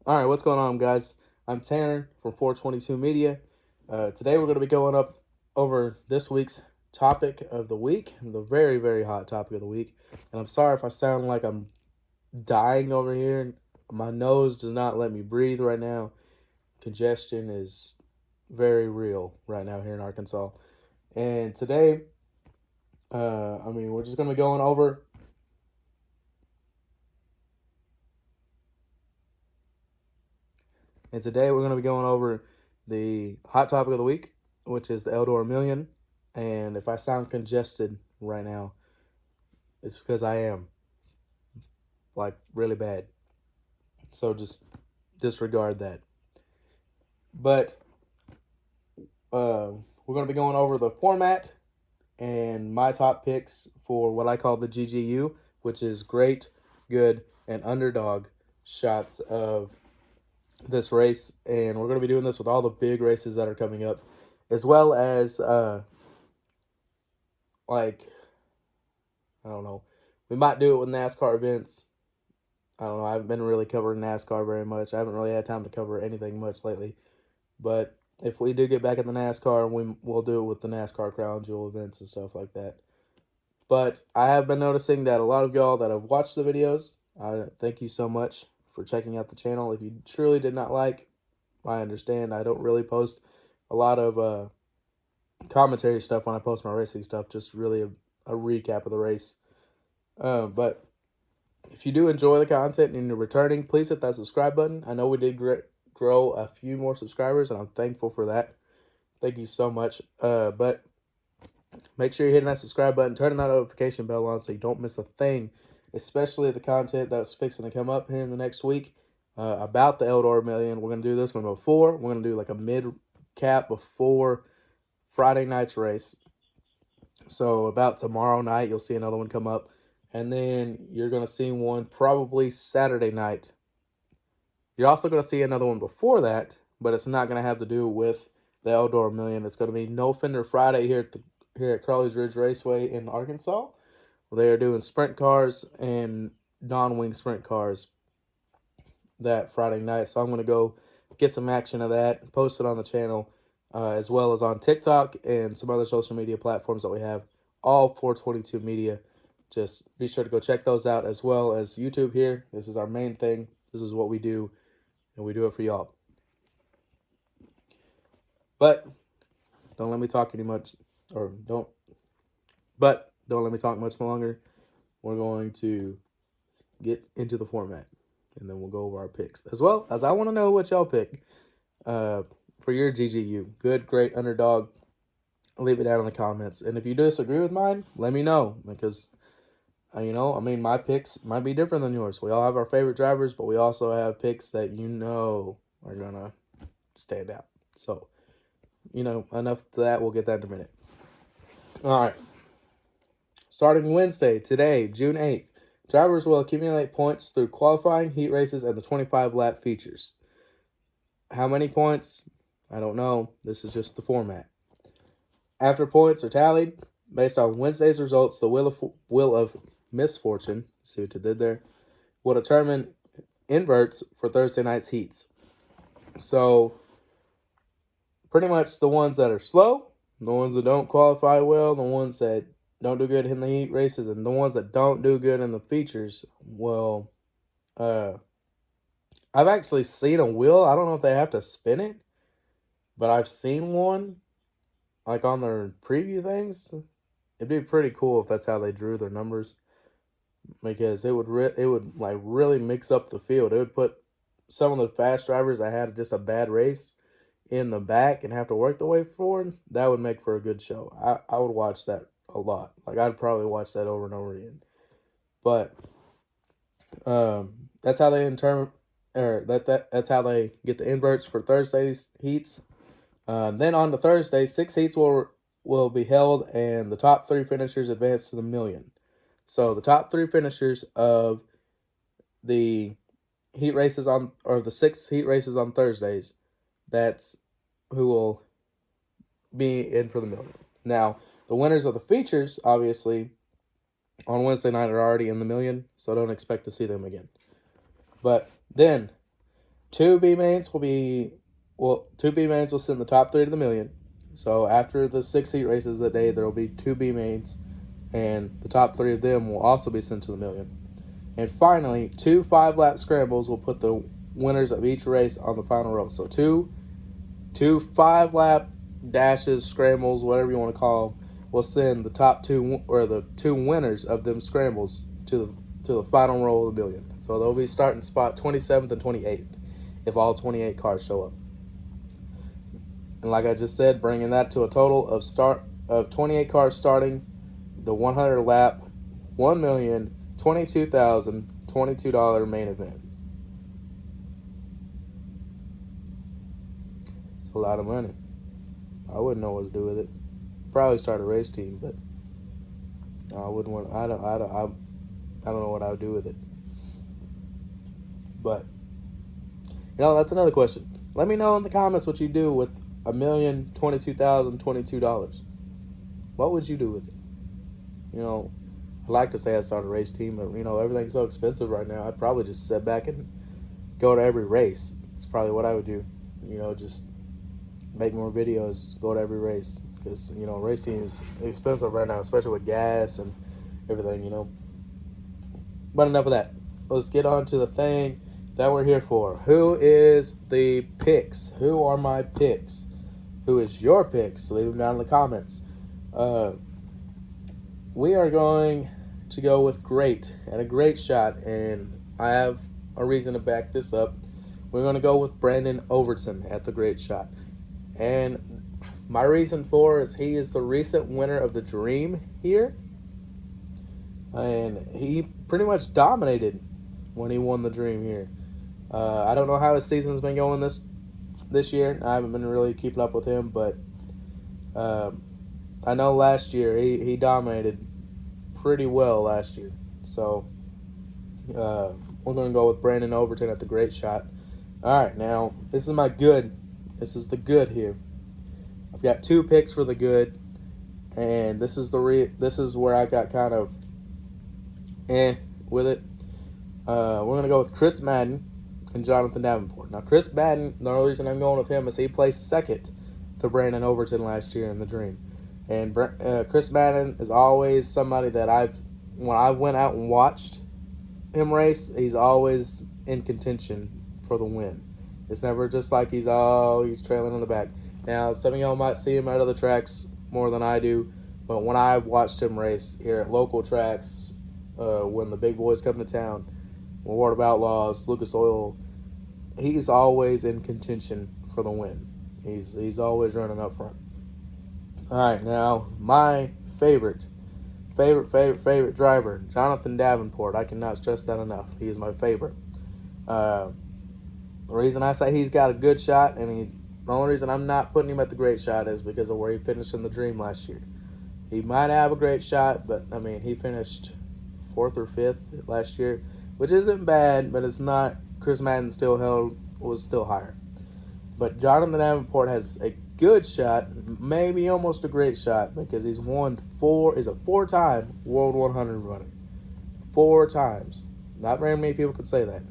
All right, what's going on, guys? I'm Tanner from 422 Media. Today we're going to be going up over this week's topic of the week, the very, very hot topic of the week. And I'm sorry if I sound like I'm dying over here. My nose does not let me breathe right now. Congestion is very real right now here in Arkansas. And today, we're just going to be going over. And today we're going to be going over the hot topic of the week, which is the Eldora Million. And if I sound congested right now, it's because I am, like, really bad. So just disregard that. But we're going to be going over the format and my top picks for what I call the GGU, which is great, good, and underdog shots of this race. And we're going to be doing this with all the big races that are coming up, as well as I don't know, we might do it with NASCAR events. I don't know, I haven't been really covering NASCAR very much. I haven't really had time to cover anything much lately. But if we do get back in the NASCAR, we'll do it with the NASCAR Crown Jewel events and stuff like that. But I have been noticing that a lot of y'all that have watched the videos, thank you so much for checking out the channel. If you truly did not like, I understand. I don't really post a lot of commentary stuff when I post my racing stuff, just really a recap of the race. But if you do enjoy the content and you're returning, please hit that subscribe button. I know we did grow a few more subscribers, and I'm thankful for that. Thank you so much. But make sure you're hitting that subscribe button, turning that notification bell on so you don't miss a thing, especially the content that's fixing to come up here in the next week about the Eldora Million. We're going to do this one before. We're going to do like a mid-cap before Friday night's race. So about tomorrow night, you'll see another one come up. And then you're going to see one probably Saturday night. You're also going to see another one before that, but it's not going to have to do with the Eldora Million. It's going to be No Fender Friday here at Crowley's Ridge Raceway in Arkansas. They are doing sprint cars and non-wing sprint cars that Friday night. So I'm going to go get some action of that, post it on the channel, as well as on TikTok and some other social media platforms that we have, all 422 Media. Just be sure to go check those out, as well as YouTube here. This is our main thing. This is what we do, and we do it for y'all. But don't let me talk don't let me talk much longer. We're going to get into the format, and then we'll go over our picks, as well as I want to know what y'all pick for your GGU. Good, great, underdog. Leave it down in the comments. And if you disagree with mine, let me know, because my picks might be different than yours. We all have our favorite drivers, but we also have picks that are going to stand out. So, enough to that. We'll get that in a minute. All right. Starting Wednesday, today, June 8th, drivers will accumulate points through qualifying, heat races, and the 25-lap features. How many points? I don't know. This is just the format. After points are tallied, based on Wednesday's results, the wheel of misfortune, see what I did there, will determine inverts for Thursday night's heats. So, pretty much the ones that are slow, the ones that don't qualify well, the ones that don't do good in the heat races, and the ones that don't do good in the features, well, I've actually seen a wheel. I don't know if they have to spin it, but I've seen one, like on their preview things. It'd be pretty cool if that's how they drew their numbers, because it would really mix up the field. It would put some of the fast drivers that had just a bad race in the back and have to work their way forward. That would make for a good show. I would watch that a lot. Like, I'd probably watch that over and over again. But that's how they that's how they get the inverts for Thursday's heats. Then on to Thursday, 6 heats will be held, and the top 3 finishers advance to the million. So the top 3 finishers of the heat races the 6 heat races on Thursdays, that's who will be in for the million. Now, the winners of the features, obviously, on Wednesday night are already in the million, so don't expect to see them again. But then, Two B mains will send the top three to the million. So after the 6 heat races of the day, there will be two B mains, and the top three of them will also be sent to the million. And finally, two 5-lap scrambles will put the winners of each race on the final row. So two 5-lap dashes, scrambles, whatever you want to call them, will send the top two or the two winners of them scrambles to the final row of the million. So they'll be starting spot 27th and 28th if all 28 cars show up. And like I just said, bringing that to a total of 28 cars starting the 100 lap, $1,022,022 main event. It's a lot of money. I wouldn't know what to do with it. Probably start a race team, but I wouldn't want. I don't know what I would do with it. But that's another question. Let me know in the comments what you do with $1,022,022. What would you do with it? I'd like to say I start a race team, but everything's so expensive right now. I'd probably just sit back and go to every race. It's probably what I would do. Just make more videos, go to every race, because racing is expensive right now, especially with gas and everything. But enough of that. Let's get on to the thing that we're here for. Who is the picks? Who are my picks? Who is your picks? Leave them down in the comments. We are going to go with great and a great shot, and I have a reason to back this up. We're going to go with Brandon Overton at the great shot. And my reason for is he is the recent winner of the Dream here. And he pretty much dominated when he won the Dream here. I don't know how his season's been going this year. I haven't been really keeping up with him, but I know last year he dominated pretty well last year. So we're going to go with Brandon Overton at the great shot. All right, now this is my good. This is the good here. I've got two picks for the good, and this is where I got kind of with it. We're going to go with Chris Madden and Jonathan Davenport. Now, Chris Madden, the only reason I'm going with him is he placed second to Brandon Overton last year in the Dream. And Chris Madden is always somebody that when I went out and watched him race, he's always in contention for the win. It's never just like he's trailing in the back. Now, some of y'all might see him at other tracks more than I do, but when I watched him race here at local tracks, when the big boys come to town, World of Outlaws, Lucas Oil, he's always in contention for the win. He's always running up front. All right, now my favorite driver, Jonathan Davenport. I cannot stress that enough. He is my favorite. The reason I say he's got a good shot, and the only reason I'm not putting him at the great shot is because of where he finished in the Dream last year. He might have a great shot, but he finished 4th or 5th last year, which isn't bad, but it's not. Chris Madden was still higher. But Jonathan Davenport has a good shot, maybe almost a great shot, because he's a 4-time World 100 runner. 4 times. Not very many people could say that.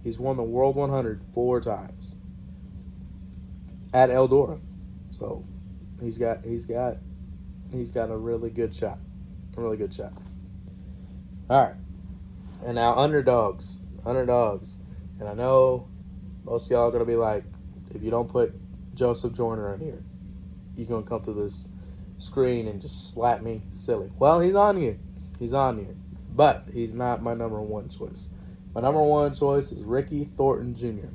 He's won the World 100 4 times at Eldora. So he's got a really good shot. A really good shot. All right. And now underdogs. And I know most of y'all are going to be like, if you don't put Joseph Joyner in here, you're going to come through this screen and just slap me silly. Well, he's on here. But he's not my number one choice. My number one choice is Ricky Thornton Jr.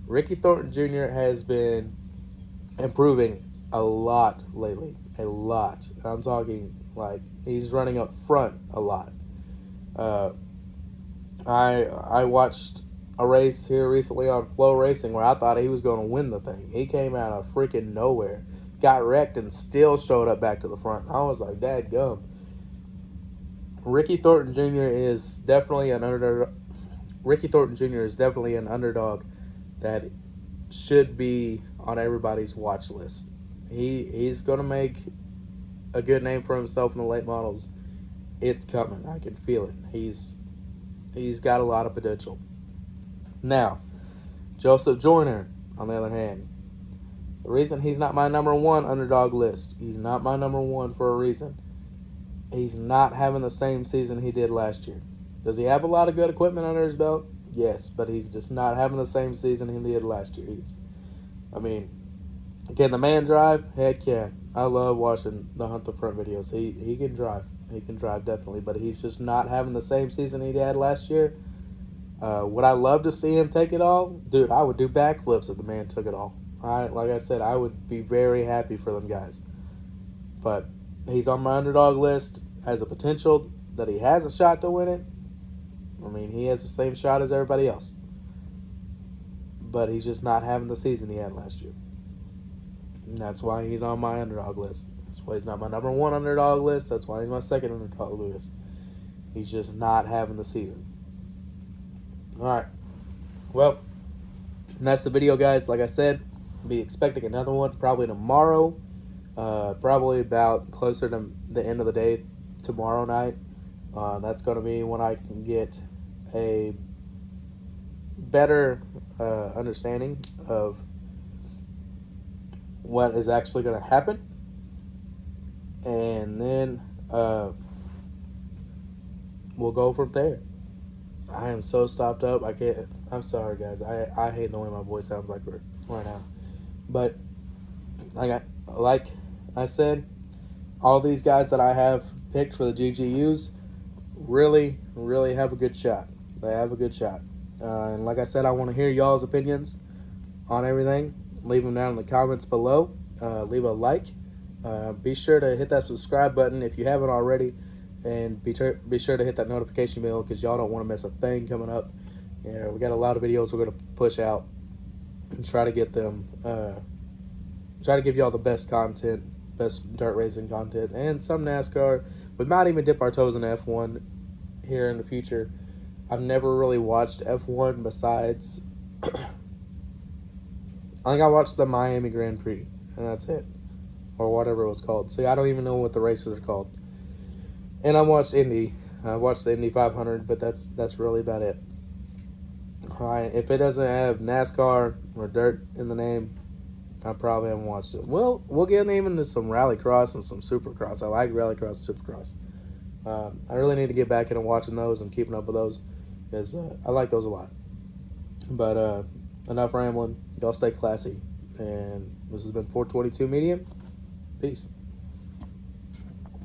Ricky Thornton Jr. has been improving a lot lately. A lot. I'm talking like he's running up front a lot. I watched a race here recently on Flow Racing where I thought he was going to win the thing. He came out of freaking nowhere, got wrecked, and still showed up back to the front. I was like, dadgum. Ricky Thornton Jr. is definitely an underdog. That should be on everybody's watch list. He's going to make a good name for himself in the late models. It's coming. I can feel it. He's got a lot of potential. Now, Joseph Joyner, on the other hand, the reason he's not my number one underdog list, he's not my number one for a reason. He's not having the same season he did last year. Does he have a lot of good equipment under his belt? Yes, but he's just not having the same season he did last year. I mean, can the man drive? Heck yeah. I love watching the Hunt the Front videos. He can drive. He can drive definitely, but he's just not having the same season he had last year. Would I love to see him take it all? Dude, I would do backflips if the man took it all. Like I said, I would be very happy for them guys. But he's on my underdog list as a potential that he has a shot to win it. I mean, he has the same shot as everybody else. But he's just not having the season he had last year. And that's why he's on my underdog list. That's why he's not my number one underdog list. That's why he's my second underdog list. He's just not having the season. Alright. Well, that's the video, guys. Like I said, be expecting another one probably tomorrow. Probably about closer to the end of the day tomorrow night. That's going to be when I can get a better understanding of what is actually going to happen. And then we'll go from there. I am so stopped up. I can't. I'm sorry, guys. I hate the way my voice sounds like right now. But like I said, all these guys that I have picked for the GGUs really, really have a good shot. They have a good shot. And like I said, I want to hear y'all's opinions on everything. Leave them down in the comments below. Leave a like. Be sure to hit that subscribe button if you haven't already. And be sure to hit that notification bell because y'all don't want to miss a thing coming up. Yeah, we got a lot of videos we're going to push out and try to get them, try to give y'all the best content, best dirt racing content, and some NASCAR. We might even dip our toes in F1 here in the future. I've never really watched F1 besides, I think I watched the Miami Grand Prix, and that's it. Or whatever it was called. See, I don't even know what the races are called. And I watched Indy. I watched the Indy 500, but that's really about it. Alright, if it doesn't have NASCAR or dirt in the name, I probably haven't watched it. Well, we'll get even into some rallycross and some supercross. I like rallycross and supercross. I really need to get back into watching those and keeping up with those because I like those a lot. But enough rambling. Y'all stay classy. And this has been 422 Medium. Peace.